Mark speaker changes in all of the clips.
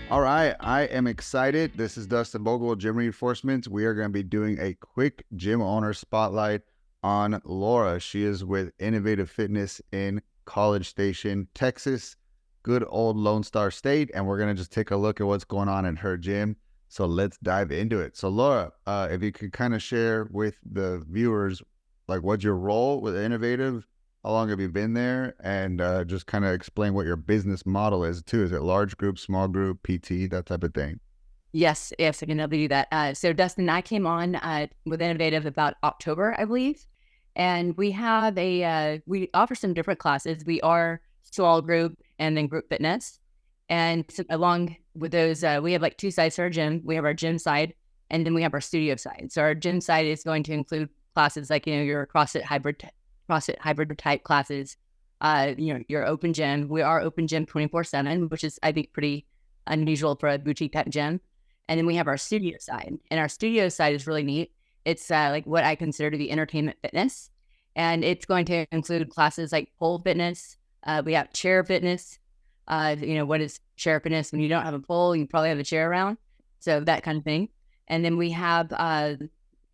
Speaker 1: All right, I am excited. This is Dustin Bogle with Gym Reinforcements. We are going to be doing a quick gym owner spotlight on Laura. She is with Innovative Fitness in College Station, Texas, good old Lone Star State, and we're going to just take a look at what's going on in her gym. So let's dive into it. So Laura, if you could kind of share with the viewers, like what's your role with Innovative? How long have you been there? And just kind of explain what your business model is too. Is it large group, small group, PT, that type of thing?
Speaker 2: Yes, I can definitely do that. So Dustin and I came on with Innovative about October, I believe. And we have we offer some different classes. We are small group and then group fitness. And so along with those, we have like two sides to our gym. We have our gym side and then we have our studio side. So our gym side is going to include classes like, your CrossFit hybrid type classes, your open gym. We are open gym 24/7, which is, I think, pretty unusual for a boutique type gym. And then we have our studio side, and our studio side is really neat. It's like what I consider to be entertainment fitness, and it's going to include classes like pole fitness. We have chair fitness. What is chair fitness? When you don't have a pole, you probably have a chair around, so that kind of thing. And then we have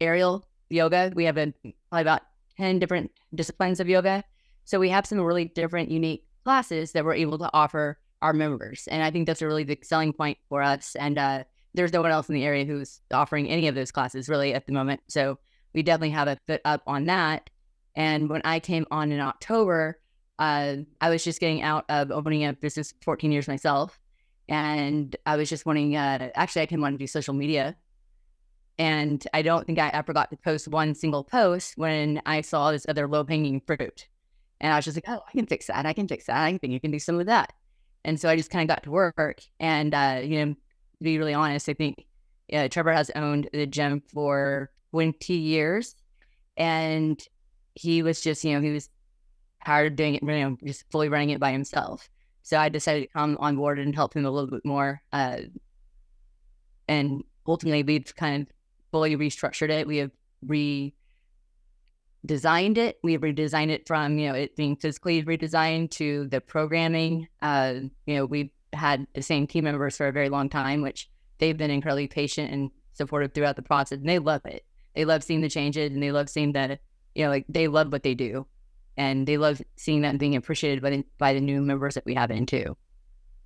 Speaker 2: aerial yoga. We have probably about 10 different disciplines of yoga. So we have some really different, unique classes that we're able to offer our members. And I think that's a really big selling point for us. And there's no one else in the area who's offering any of those classes really at the moment. So we definitely have a foot up on that. And when I came on in October, I was just getting out of opening a business 14 years myself. And I was just wanting, actually, I came on to do social media. And I don't think I ever got to post one single post when I saw this other low-hanging fruit. And I was just like, oh, I can fix that. I can fix that. I think you can do some of that. And so I just kind of got to work. And, to be really honest, I think Trevor has owned the gym for 20 years. And he was just, he was tired of doing it, just fully running it by himself. So I decided to come on board and help him a little bit more. And ultimately, we've kind of fully restructured it. We have redesigned it. We have redesigned it from, it being physically redesigned to the programming. We've had the same team members for a very long time, which they've been incredibly patient and supportive throughout the process. And they love it. They love seeing the changes, and they love seeing that, they love what they do. And they love seeing that being appreciated by the new members that we have in too.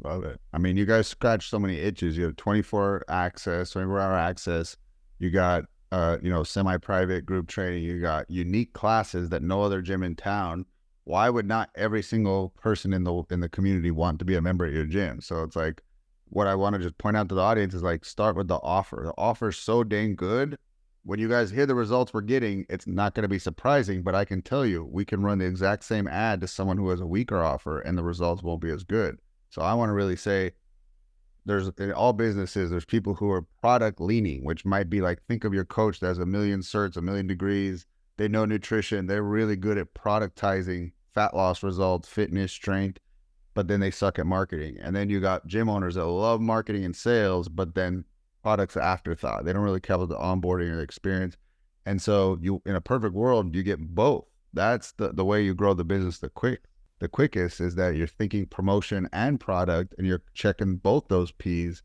Speaker 1: Love it. I mean, you guys scratch so many itches. You have 24 hour access. You got, semi-private group training. You got unique classes that no other gym in town. Why would not every single person in the community want to be a member at your gym? So it's like, what I want to just point out to the audience is like, start with the offer. The offer is so dang good. When you guys hear the results we're getting, it's not going to be surprising, but I can tell you, we can run the exact same ad to someone who has a weaker offer and the results won't be as good. So I want to really say, in all businesses, there's people who are product leaning, which might be like, think of your coach that has a million certs, a million degrees. They know nutrition. They're really good at productizing fat loss results, fitness, strength, but then they suck at marketing. And then you got gym owners that love marketing and sales, but then products are afterthought. They don't really care about the onboarding or the experience. And so in a perfect world, you get both. That's the way you grow the business the quickest, is that you're thinking promotion and product, and you're checking both those P's,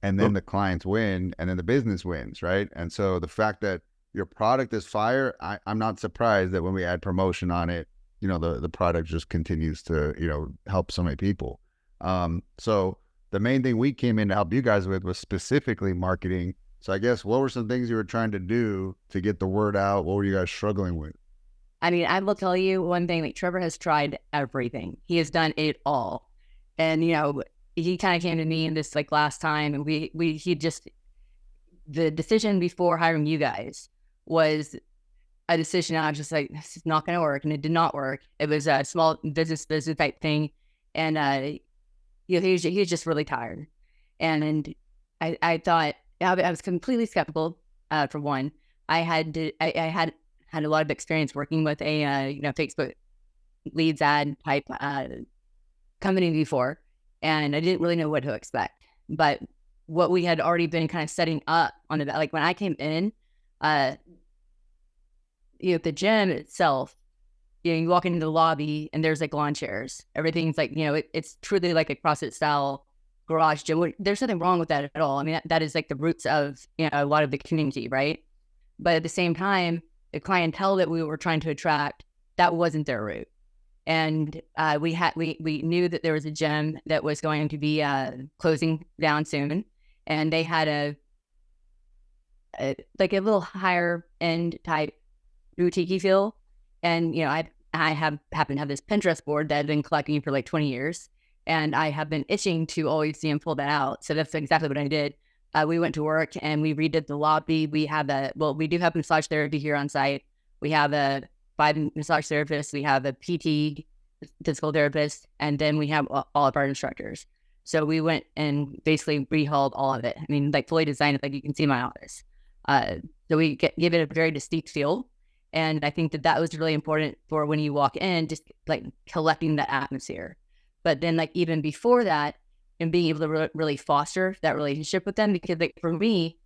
Speaker 1: and then the clients win, and then the business wins, right? And so the fact that your product is fire, I'm not surprised that when we add promotion on it, the product just continues to, help so many people. So the main thing we came in to help you guys with was specifically marketing. So I guess, what were some things you were trying to do to get the word out? What were you guys struggling with?
Speaker 2: I mean, I will tell you one thing, like Trevor has tried everything. He has done it all. And, he kind of came to me in this like last time, and the decision before hiring you guys was a decision. I was just like, this is not going to work. And it did not work. It was a small business type thing. And, he was just really tired. And I thought, I was completely skeptical, for one. I had a lot of experience working with a Facebook leads ad type company before, and I didn't really know what to expect. But what we had already been kind of setting up on the, like when I came in, the gym itself, you walk into the lobby and there's like lawn chairs. Everything's like, it's truly like a CrossFit style garage gym. There's nothing wrong with that at all. I mean, that is like the roots of, you know, a lot of the community, right? But at the same time, the clientele that we were trying to attract, that wasn't their route. And we knew that there was a gym that was going to be closing down soon, and they had a little higher end type boutique feel. And you know, I happen to have this Pinterest board that I've been collecting for like 20 years, and I have been itching to always see him pull that out. So that's exactly what I did. We went to work and we redid the lobby. We do have massage therapy here on site. We have a 5 massage therapists. We have a PT, physical therapist, and then we have all of our instructors. So we went and basically rehauled all of it. I mean, like fully designed it, like you can see in my office. So we give it a very distinct feel. And I think that was really important for when you walk in, just like collecting the atmosphere. But then like even before that, and being able to really foster that relationship with them, because like for me,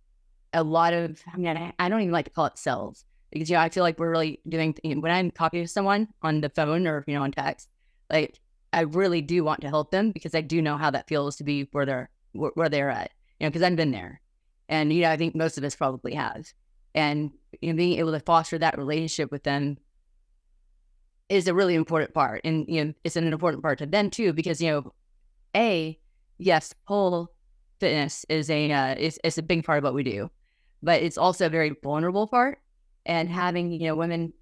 Speaker 2: I mean, I don't even like to call it sales, because, you know, I feel like we're really doing, when I'm talking to someone on the phone or, you know, on text, like I really do want to help them, because I do know how that feels to be where they're at, you know, because I've been there. And, you know, I think most of us probably have. And, you know, being able to foster that relationship with them is a really important part. And, you know, it's an important part to them too, because, you know, yes, pole fitness is it's a big part of what we do, but it's also a very vulnerable part. And having, you know, women,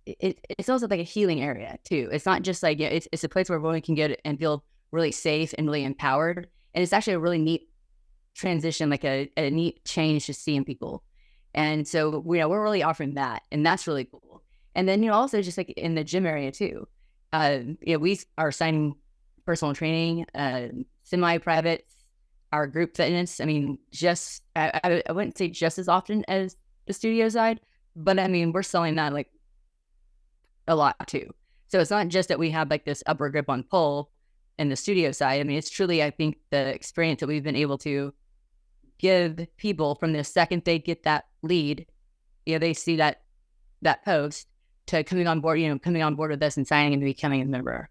Speaker 2: it's also like a healing area too. It's not just like, you know, it's a place where women can get and feel really safe and really empowered. And it's actually a really neat transition, like a neat change to see in people. And so, you know, we're really offering that, and that's really cool. And then, you know, also just like in the gym area too, you know, we are signing personal training, semi-private, our group fitness. I mean, just, I wouldn't say just as often as the studio side, but I mean, we're selling that like a lot too. So it's not just that we have like this upper grip on pole in the studio side. I mean, it's truly, I think, the experience that we've been able to give people from the second they get that lead, you know, they see that post, to coming on board with us and signing and becoming a member.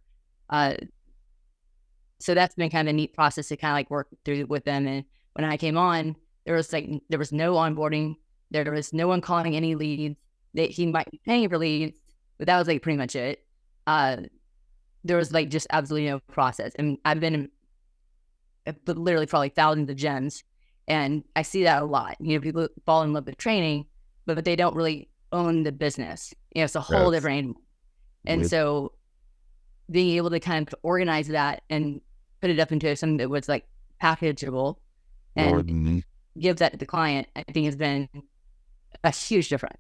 Speaker 2: So that's been kind of a neat process to kind of like work through with them. And when I came on, there was no onboarding. There was no one calling any leads. He might be paying for leads, but that was like pretty much it. There was like just absolutely no process. And I've been in literally probably thousands of gyms, and I see that a lot. You know, people fall in love with training, but they don't really own the business. You know, it's a whole different animal. And so being able to kind of organize that and put it up into something that was like packageable and give that to the client, I think has been a huge difference.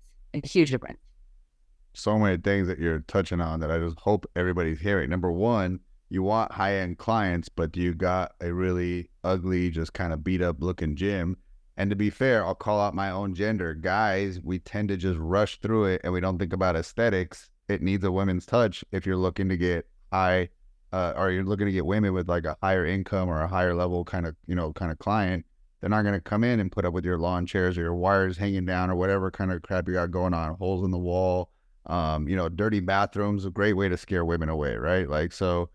Speaker 1: So many things that you're touching on that I just hope everybody's hearing. Number one, you want high-end clients, but you got a really ugly, just kind of beat up looking gym. And to be fair, I'll call out my own gender. Guys, we tend to just rush through it and we don't think about aesthetics. It needs a women's touch if you're looking to get high, or you're looking to get women with like a higher income or a higher level kind of client. They're not going to come in and put up with your lawn chairs or your wires hanging down or whatever kind of crap you got going on, holes in the wall. You know, dirty bathrooms, a great way to scare women away, right? Like, so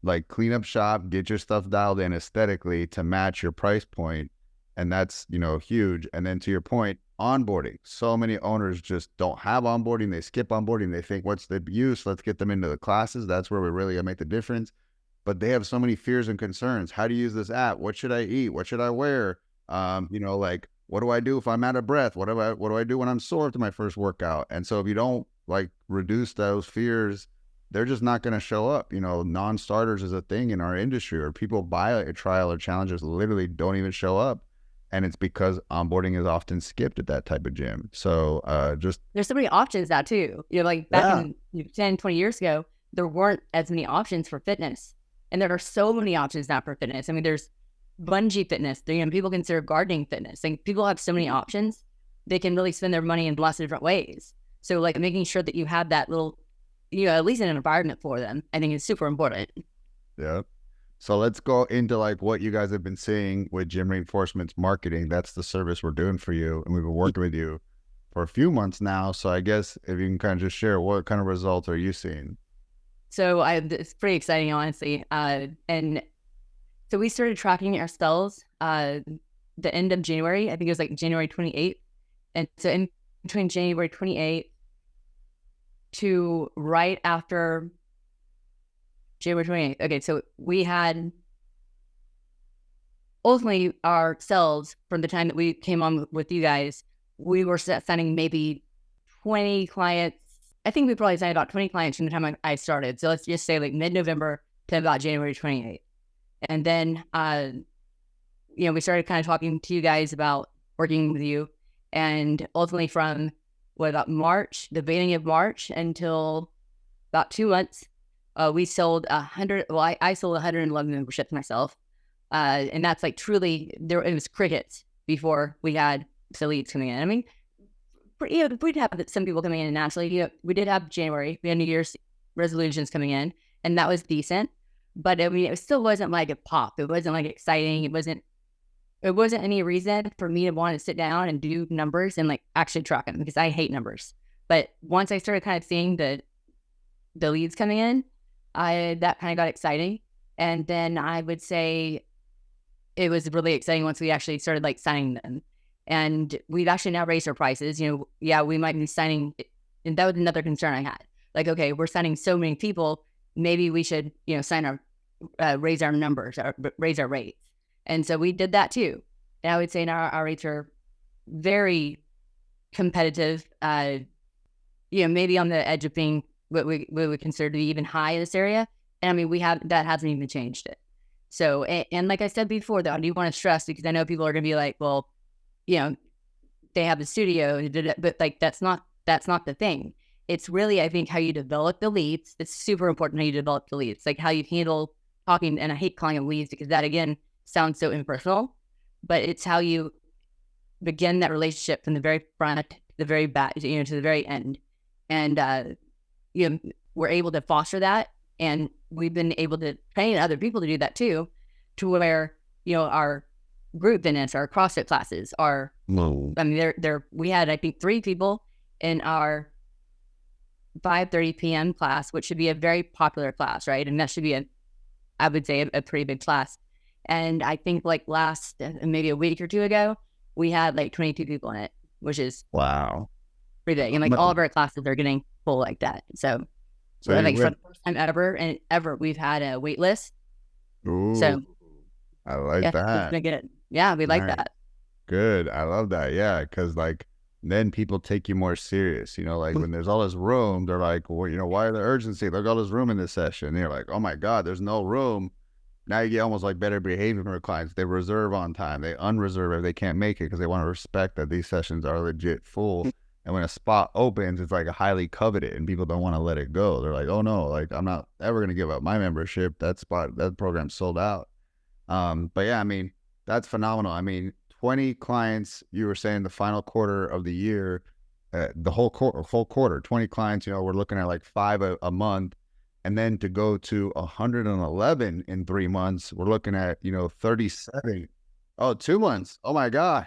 Speaker 1: like clean up shop, get your stuff dialed in aesthetically to match your price point. And that's, you know, huge. And then to your point, onboarding. So many owners just don't have onboarding. They skip onboarding. They think, what's the use? Let's get them into the classes. That's where we really gonna make the difference. But they have so many fears and concerns. How to use this app? What should I eat? What should I wear? You know, like, what do I do if I'm out of breath? What do I do when I'm sore after my first workout? And so if you don't like reduce those fears, they're just not going to show up. You know, non-starters is a thing in our industry, or people buy a trial or challenges literally don't even show up. And it's because onboarding is often skipped at that type of gym. So just
Speaker 2: there's so many options now too. You know, like back in 10, 20 years ago, there weren't as many options for fitness. And there are so many options now for fitness. I mean, there's bungee fitness. You know, people consider gardening fitness. Like, people have so many options. They can really spend their money in lots of different ways. So like making sure that you have that little, you know, at least an environment for them, I think is super important.
Speaker 1: Yeah. So let's go into like what you guys have been seeing with Gym Reinforcements marketing. That's the service we're doing for you. And we've been working with you for a few months now. So I guess if you can kind of just share, what kind of results are you seeing?
Speaker 2: So it's pretty exciting, honestly. And So we started tracking ourselves the end of January. I think it was like January 28th. And so in between January 28th to right after January 28th. Okay, so we had ultimately ourselves from the time that we came on with you guys, we were signing maybe 20 clients. I think we probably signed about 20 clients from the time I started. So let's just say like mid-November to about January 28th. And then, we started kind of talking to you guys about working with you. And ultimately from about March, the beginning of March until about 2 months, we sold 100. Well, I sold 111 memberships myself. And that's like truly there. It was crickets before we had the leads coming in. I mean, we'd have some people coming in naturally. We did have January. We had New Year's resolutions coming in, and that was decent. But I mean, it still wasn't like a pop. It wasn't like exciting. It wasn't any reason for me to want to sit down and do numbers and like actually track them because I hate numbers. But once I started kind of seeing the leads coming in, that kind of got exciting. And then I would say it was really exciting once we actually started like signing them. And we've actually now raised our prices. We might be signing, and that was another concern I had. Like, okay, we're signing so many people, maybe we should, raise our numbers, raise our rates. And so we did that too. And I would say now our rates are very competitive, maybe on the edge of being what we would consider to be even high in this area. And I mean, that hasn't even changed it. So, and like I said before, though, I do want to stress because I know people are going to be like, well, they have the studio, but like, that's not the thing. It's really, I think, how you develop the leads. It's super important how you develop the leads, like how you handle talking. And I hate calling them leads because that, again, sounds so impersonal, but it's how you begin that relationship from the very front, the very back, to the very end. And, we're able to foster that. And we've been able to train other people to do that too, to where, our group fitness, our CrossFit classes are, I mean, we had, I think, 3 people in our 5:30 p.m. class, which should be a very popular class, right? And that should be I would say a pretty big class. And I think like maybe a week or 2 ago, we had like 22 people in it, which is
Speaker 1: wow,
Speaker 2: pretty big. And like all of our classes are getting full like that. So like for the first time ever, we've had a wait list.
Speaker 1: Ooh,
Speaker 2: so
Speaker 1: I like that.
Speaker 2: We like that.
Speaker 1: Good. I love that. Yeah. Cause like then people take you more serious, like when there's all this room, they're like, well, why the urgency? Look, all this room in this session. And you're like, oh my God, there's no room. Now you get almost like better behavior from your clients. They reserve on time. They unreserve if they can't make it because they want to respect that these sessions are legit full. And when a spot opens, it's like a highly coveted and people don't want to let it go. They're like, oh no, like I'm not ever going to give up my membership. That program's sold out. But yeah, I mean, that's phenomenal. I mean, 20 clients, you were saying the final quarter of the year, the whole quarter, 20 clients, we're looking at like 5 a month. And then to go to 111 in 3 months, we're looking at, 37. Oh, 2 months. Oh my God.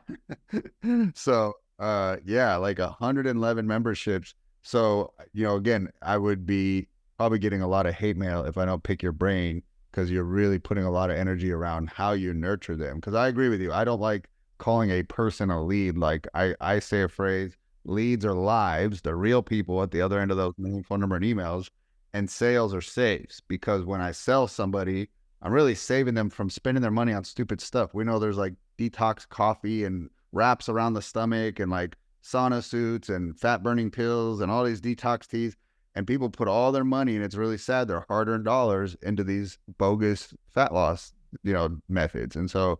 Speaker 1: So, yeah, like 111 memberships. So, again, I would be probably getting a lot of hate mail if I don't pick your brain because you're really putting a lot of energy around how you nurture them. Because I agree with you. I don't like calling a person a lead. Like I say a phrase, leads are lives. They're real people at the other end of those name, phone number, and emails. And sales are saves, because when I sell somebody, I'm really saving them from spending their money on stupid stuff. We know there's like detox coffee and wraps around the stomach and like sauna suits and fat burning pills and all these detox teas. And people put all their money, and it's really sad, their hard-earned dollars into these bogus fat loss, methods. And so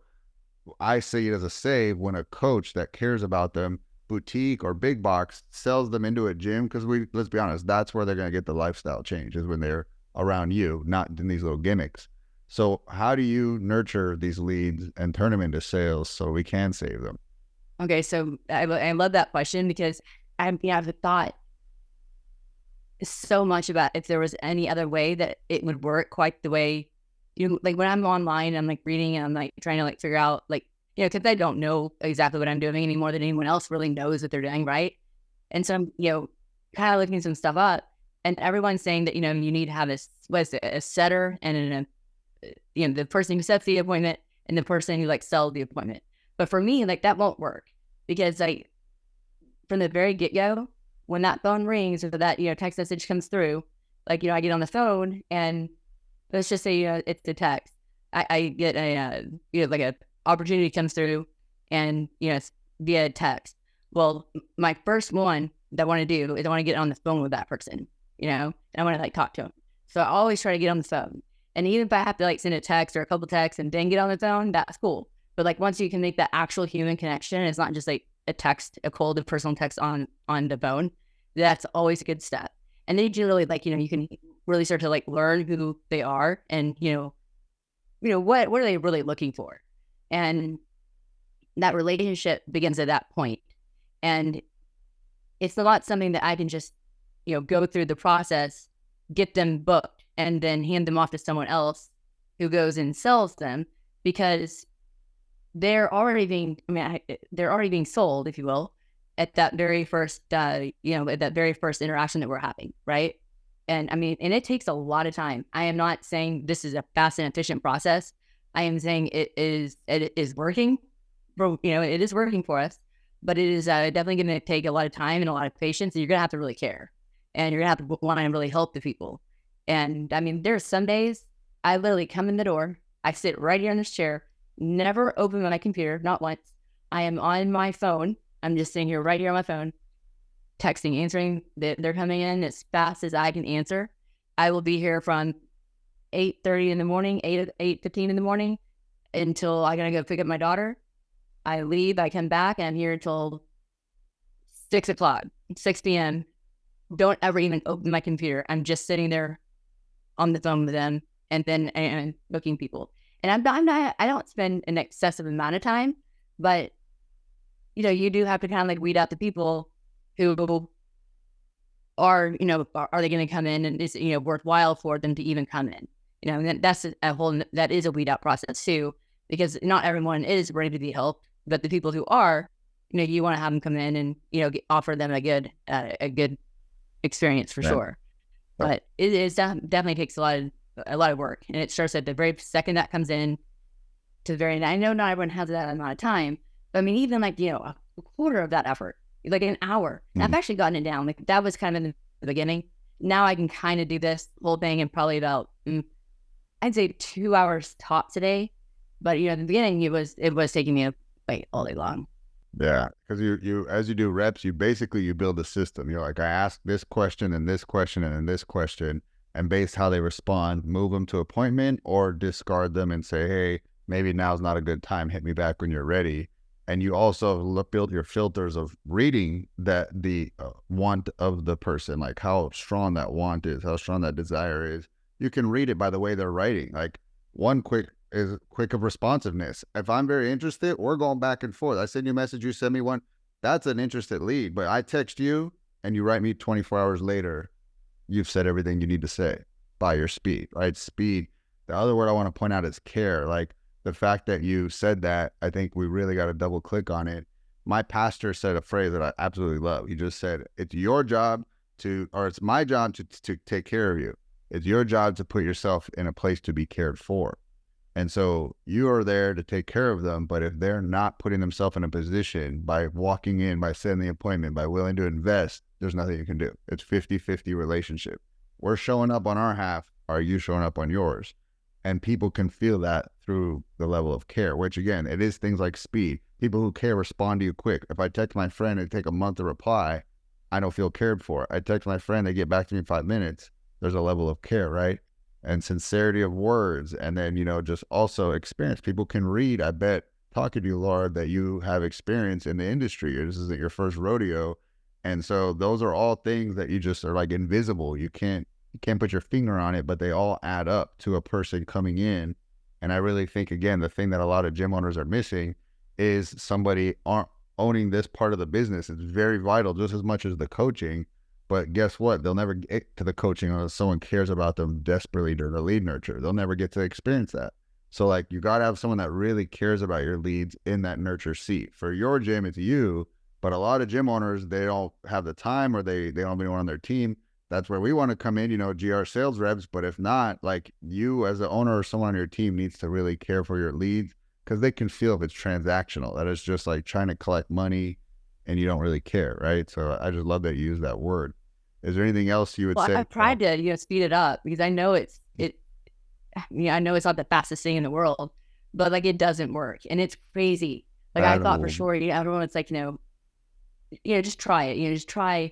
Speaker 1: I see it as a save when a coach that cares about them, boutique or big box, sells them into a gym, because let's be honest, that's where they're going to get the lifestyle change, is when they're around you, not in these little gimmicks. So how do you nurture these leads and turn them into sales so we can save them?
Speaker 2: Okay, so I love that question, because I've thought so much about if there was any other way that it would work quite the way, like when I'm online, I'm like reading and I'm like trying to like figure out like, because I don't know exactly what I'm doing any more than anyone else really knows what they're doing, right? And so I'm, kind of looking some stuff up, and everyone's saying that, you need to have a setter and the person who sets the appointment and the person who like sells the appointment. But for me, like that won't work because like from the very get-go, when that phone rings or that, text message comes through, like, I get on the phone and let's just say, it's the text. I get a, like a opportunity comes through and, it's via text. Well, my first one that I want to do is I want to get on the phone with that person, and I want to like talk to them. So I always try to get on the phone. And even if I have to like send a text or a couple texts and then get on the phone, that's cool. But like once you can make that actual human connection, it's not just like a text, a cold and personal text on the phone. That's always a good step. And then you really like, you can really start to like learn who they are and, what are they really looking for? And that relationship begins at that point. And it's not something that I can just, go through the process, get them booked, and then hand them off to someone else who goes and sells them, because they're already being sold, if you will, at that very first, at that very first interaction that we're having, right? And I mean, and it takes a lot of time. I am not saying this is a fast and efficient process. I am saying it is working, it is working for us, but it is definitely going to take a lot of time and a lot of patience, and you're going to have to really care, and you're going to have to want to really help the people. And I mean, there's some days I literally come in the door, I sit right here in this chair, never open my computer, not once. I am on my phone. I'm just sitting here right here on my phone, texting, answering. They're coming in as fast as I can answer. I will be here from 8:30 in the morning, 8:15 in the morning, until I gotta go pick up my daughter. I leave, I come back, and I'm here until 6 o'clock, 6 p.m. Don't ever even open my computer. I'm just sitting there on the phone with them and booking people. And I don't spend an excessive amount of time, but you do have to kind of like weed out the people who are, are they going to come in, and is, worthwhile for them to even come in, and that's that is a weed out process too, because not everyone is ready to be helped, but the people who are, you want to have them come in and, offer them a good experience for sure. But it is definitely takes a lot of work, and it starts at the very second that comes in to the very end. I know not everyone has that amount of time, but I mean, even like, a quarter of that effort, like an hour. Mm-hmm. I've actually gotten it down. Like that was kind of in the beginning. Now I can kind of do this whole thing in probably about, I'd say 2 hours tops a day. But, in the beginning, it was taking me like all day long.
Speaker 1: Yeah, because you as you do reps, you build a system. You're like, I ask this question and this question and this question, and based how they respond, move them to appointment or discard them and say, hey, maybe now's not a good time. Hit me back when you're ready. And you also build your filters of reading that the want of the person, like how strong that want is, how strong that desire is. You can read it by the way they're writing. Like one quick of responsiveness. If I'm very interested, we're going back and forth. I send you a message, you send me one. That's an interested lead. But I text you and you write me 24 hours later, you've said everything you need to say by your speed, right? Speed. The other word I want to point out is care. Like the fact that you said that, I think we really got to double click on it. My pastor said a phrase that I absolutely love. He just said, it's your job it's my job to take care of you. It's your job to put yourself in a place to be cared for. And so you are there to take care of them, but if they're not putting themselves in a position by walking in, by setting the appointment, by willing to invest, there's nothing you can do. It's 50-50 relationship. We're showing up on our half. Are you showing up on yours? And people can feel that through the level of care, which again, it is things like speed. People who care respond to you quick. If I text my friend and take a month to reply, I don't feel cared for. I text my friend, they get back to me in 5 minutes. There's a level of care, right? And sincerity of words. And then, just also experience. People can read. I bet talking to you, Laura, that you have experience in the industry. This isn't your first rodeo. And so those are all things that you just are like invisible. You can't put your finger on it, but they all add up to a person coming in. And I really think, again, the thing that a lot of gym owners are missing is somebody owning this part of the business. It's very vital, just as much as the coaching. But guess what? They'll never get to the coaching unless someone cares about them desperately during the lead nurture. They'll never get to experience that. So like you got to have someone that really cares about your leads in that nurture seat. For your gym, it's you. But a lot of gym owners, they don't have the time, or they don't have anyone on their team. that's where we want to come in, you know, GR sales reps. But if not, like you as the owner or someone on your team needs to really care for your leads, because they can feel if it's transactional, that it's just like trying to collect money and you don't really care, right? So I just love that you use that word. Is there anything else you would
Speaker 2: Well,
Speaker 1: say?
Speaker 2: I've tried to, speed it up because I know I know it's not the fastest thing in the world, but like it doesn't work and it's crazy. Like I thought for
Speaker 1: Battle.
Speaker 2: sure, everyone's like, just try it. Just try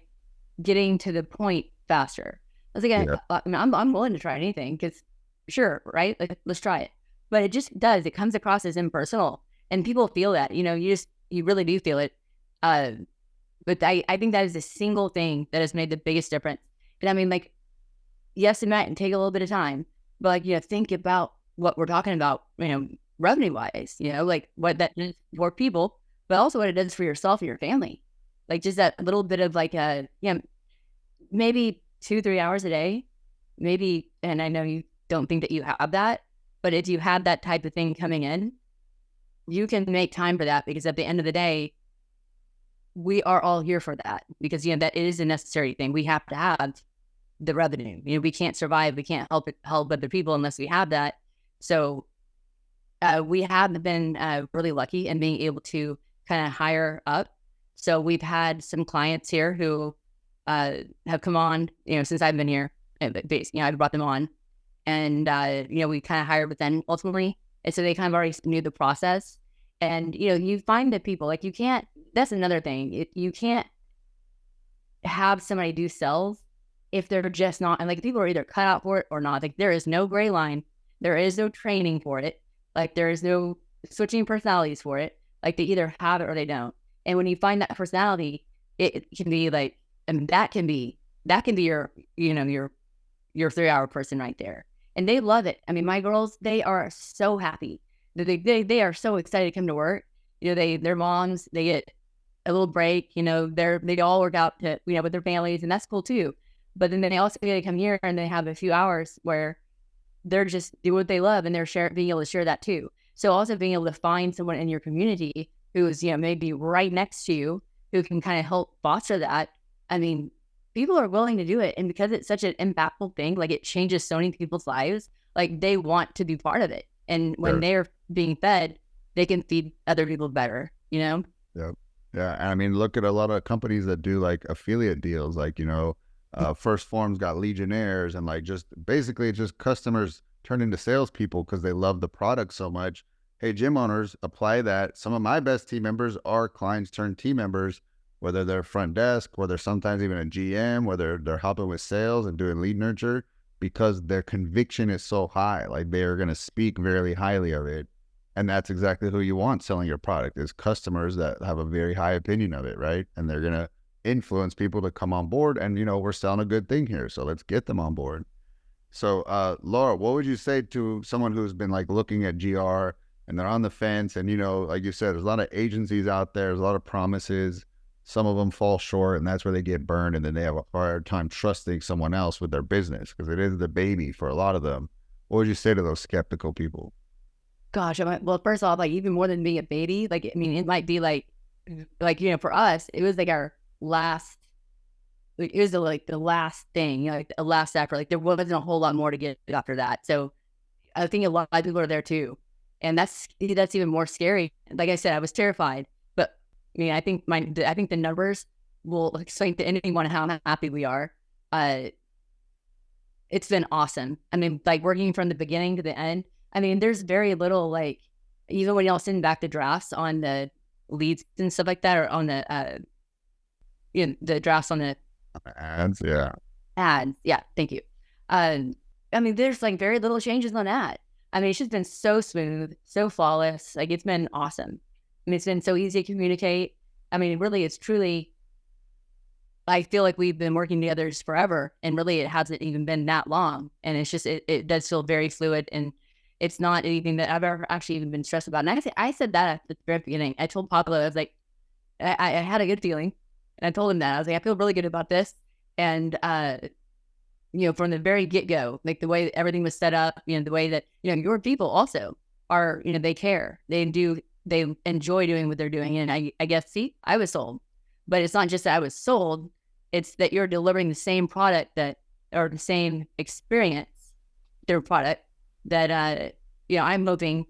Speaker 2: getting to the point faster. I was like,
Speaker 1: Yeah.
Speaker 2: I mean, I'm willing to try anything because sure, right? Like let's try it. But it just does. It comes across as impersonal, and people feel that. You really do feel it. Uh, but I think that is the single thing that has made the biggest difference. And I mean, like, yes, it might take a little bit of time, but like, think about what we're talking about, revenue wise, like what that does for people, but also what it does for yourself and your family. Like just that little bit of like, maybe 2-3 hours a day, maybe. And I know you don't think that you have that, but if you have that type of thing coming in, you can make time for that because at the end of the day, we are all here for that because, that is a necessary thing. We have to have the revenue. We can't survive. We can't help other people unless we have that. So we have been really lucky in being able to kind of hire up. So we've had some clients here who have come on, since I've been here. I've brought them on, and we kind of hired with them ultimately, and so they kind of already knew the process. And you find that people like you can't. That's another thing. You can't have somebody do sales if they're just not, and like people are either cut out for it or not. Like there is no gray line. There is no training for it. Like there is no switching personalities for it. Like they either have it or they don't. And when you find that personality, it can be like, that can be your, your 3-hour person right there. And they love it. I mean, my girls, they are so happy. They are so excited to come to work. Their moms, they get a little break, they all work out to, with their families, and that's cool too. But then they also get to come here and they have a few hours where they're just do what they love and they're being able to share that too. So also being able to find someone in your community who is, maybe right next to you who can kind of help foster that. I mean, people are willing to do it. And because it's such an impactful thing, like it changes so many people's lives, like they want to be part of it. And when they're being fed, they can feed other people better,
Speaker 1: Yep. Yeah. And I mean, look at a lot of companies that do like affiliate deals, like, First Form's got Legionnaires, and like just basically just customers turn into salespeople because they love the product so much. Hey, gym owners, apply that. Some of my best team members are clients turned team members, whether they're front desk, whether sometimes even a GM, whether they're helping with sales and doing lead nurture, because their conviction is so high. Like they are going to speak very highly of it. And that's exactly who you want selling your product, is customers that have a very high opinion of it, right? And they're going to influence people to come on board. And, we're selling a good thing here, so let's get them on board. So, Laura, what would you say to someone who's been like looking at GR and they're on the fence? And, like you said, there's a lot of agencies out there, there's a lot of promises. Some of them fall short, and that's where they get burned. And then they have a hard time trusting someone else with their business because it is the baby for a lot of them. What would you say to those skeptical people?
Speaker 2: Gosh, well, first off, like even more than being a baby, like, I mean, it might be like, for us, it was like our last, it was the last thing, like the last effort. Like there wasn't a whole lot more to get after that. So I think a lot of people are there too. And that's even more scary. Like I said, I was terrified, but I mean, I think the numbers will explain to anyone how happy we are. It's been awesome. I mean, like working from the beginning to the end, I mean, there's very little, like, even when y'all send back the drafts on the leads and stuff like that, or on the, the drafts on the
Speaker 1: Ads. Yeah.
Speaker 2: ads. Yeah. Thank you. I mean, there's like very little changes on that. I mean, it's just been so smooth, so flawless. Like it's been awesome. I mean, it's been so easy to communicate. I mean, really, it's truly, I feel like we've been working together forever, and really it hasn't even been that long. And it's just, it does feel very fluid, and it's not anything that I've ever actually even been stressed about. And I said that at the very beginning. I told Pablo, I was like, I had a good feeling. And I told him that. I was like, I feel really good about this. And, from the very get-go, like the way that everything was set up, the way that, your people also are, they care. They enjoy doing what they're doing. And I guess, see, I was sold. But it's not just that I was sold. It's that you're delivering the same product or the same experience, their product that, I'm hoping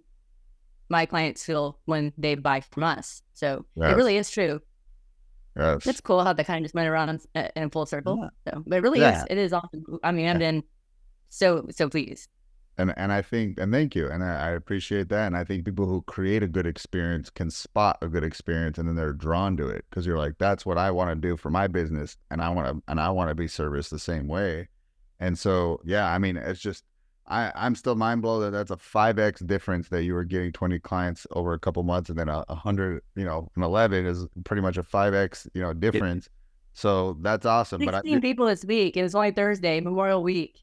Speaker 2: my clients feel when they buy from us. So it really is true.
Speaker 1: Yes.
Speaker 2: It's cool how that kind of just went around in full circle.
Speaker 1: Yeah.
Speaker 2: So, but it really is. It is awesome. I mean, I've been so pleased.
Speaker 1: And I think, and thank you. And I appreciate that. And I think people who create a good experience can spot a good experience, and then they're drawn to it because you're like, that's what I want to do for my business. And I want to be serviced the same way. And so, yeah, I mean, it's just, I'm still mind blown that that's a 5x difference, that you were getting 20 clients over a couple months, and then 100, and 11 is pretty much a 5x, difference. So that's awesome.
Speaker 2: 16 people this week. It was only Thursday, Memorial Week.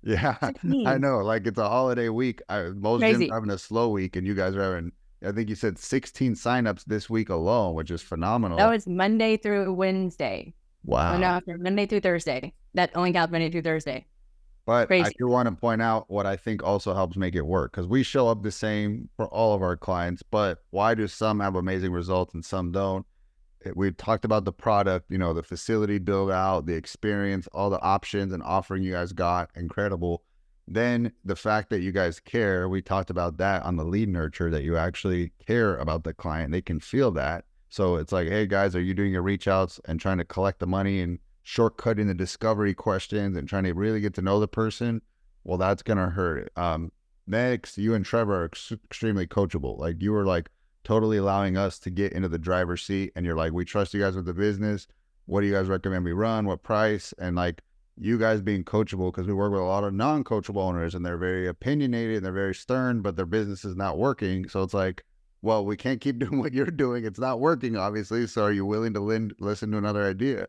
Speaker 1: Yeah, 16. I know. Like, it's a holiday week. Most gyms are having a slow week, and you guys are having, I think you said 16 signups this week alone, which is phenomenal.
Speaker 2: That was Monday through Wednesday.
Speaker 1: Wow.
Speaker 2: No, Monday through Thursday. That only counts Monday through Thursday.
Speaker 1: But
Speaker 2: Crazy.
Speaker 1: I do want to point out what I think also helps make it work, because we show up the same for all of our clients, but why do some have amazing results and some don't? We've talked about the product, the facility build out, the experience, all the options and offering you guys got, incredible. Then the fact that you guys care, we talked about that on the lead nurture, that you actually care about the client. They can feel that. So it's like, hey guys, are you doing your reach outs and trying to collect the money and shortcutting the discovery questions and trying to really get to know the person? Well, that's going to hurt it. Next, you and Trevor are extremely coachable. Like, you were like, totally allowing us to get into the driver's seat, and you're like, we trust you guys with the business. What do you guys recommend we run? What price? And like, you guys being coachable, because we work with a lot of non-coachable owners, and they're very opinionated and they're very stern, but their business is not working. So it's like, well, we can't keep doing what you're doing. It's not working, obviously. So are you willing to listen to another idea?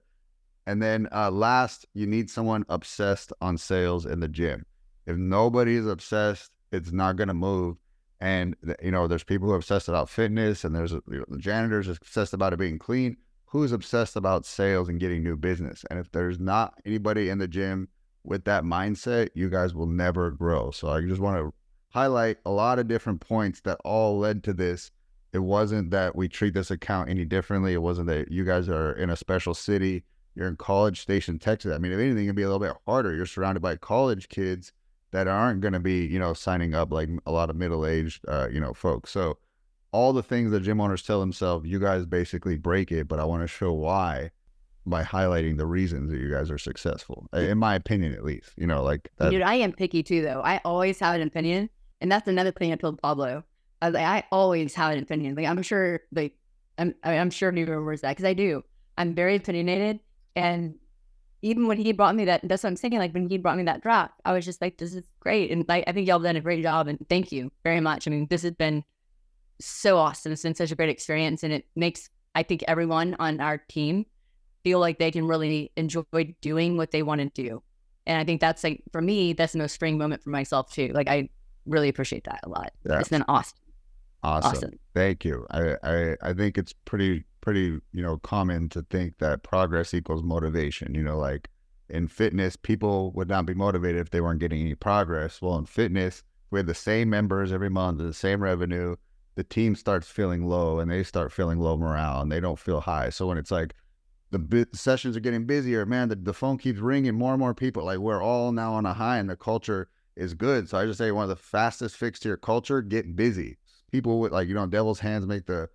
Speaker 1: And then last, you need someone obsessed on sales in the gym. If nobody is obsessed, it's not going to move. And, there's people who are obsessed about fitness, and there's the janitors obsessed about it being clean. Who's obsessed about sales and getting new business? And if there's not anybody in the gym with that mindset, you guys will never grow. So I just want to highlight a lot of different points that all led to this. It wasn't that we treat this account any differently. It wasn't that you guys are in a special city. You're in College Station, Texas. I mean, if anything, it can be a little bit harder. You're surrounded by college kids that aren't going to be, signing up like a lot of middle-aged, folks. So all the things that gym owners tell themselves, you guys basically break it. But I want to show why by highlighting the reasons that you guys are successful, in my opinion, at least. Like that.
Speaker 2: Dude, I am picky too, though. I always have an opinion, and that's another thing I told Pablo. I always have an opinion. Like, I'm sure, I'm sure he remembers that, because I do. I'm very opinionated, and even when he brought me that's what I'm saying. Like, when he brought me that draft, I was just like, this is great. And I think y'all done a great job, and thank you very much. I mean, this has been so awesome. It's been such a great experience, and it makes, I think, everyone on our team feel like they can really enjoy doing what they want to do. And I think that's, like, for me, that's the most freeing moment for myself too. Like, I really appreciate that a lot. Yeah. It's been awesome.
Speaker 1: Awesome. Thank you. I think it's pretty, common to think that progress equals motivation. Like in fitness, people would not be motivated if they weren't getting any progress. Well, in fitness, we have the same members every month, the same revenue. The team starts feeling low, and they start feeling low morale, and they don't feel high. So when it's like the sessions are getting busier, man, the phone keeps ringing, more and more people, like, we're all now on a high, and the culture is good. So I just say one of the fastest fix to your culture, get busy. People with, like, devil's hands make the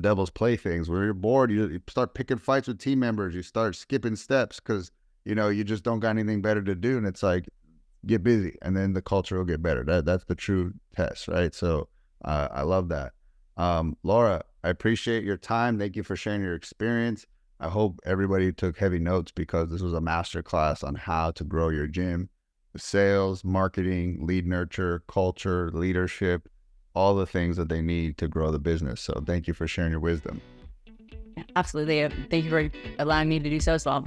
Speaker 1: devil's playthings. When you're bored, you start picking fights with team members. You start skipping steps because, you just don't got anything better to do. And it's like, get busy, and then the culture will get better. That's the true test, right? So I love that. Laurah, I appreciate your time. Thank you for sharing your experience. I hope everybody took heavy notes, because this was a masterclass on how to grow your gym. Sales, marketing, lead nurture, culture, leadership, all the things that they need to grow the business. So thank you for sharing your wisdom.
Speaker 2: Absolutely. Thank you for allowing me to do so as well.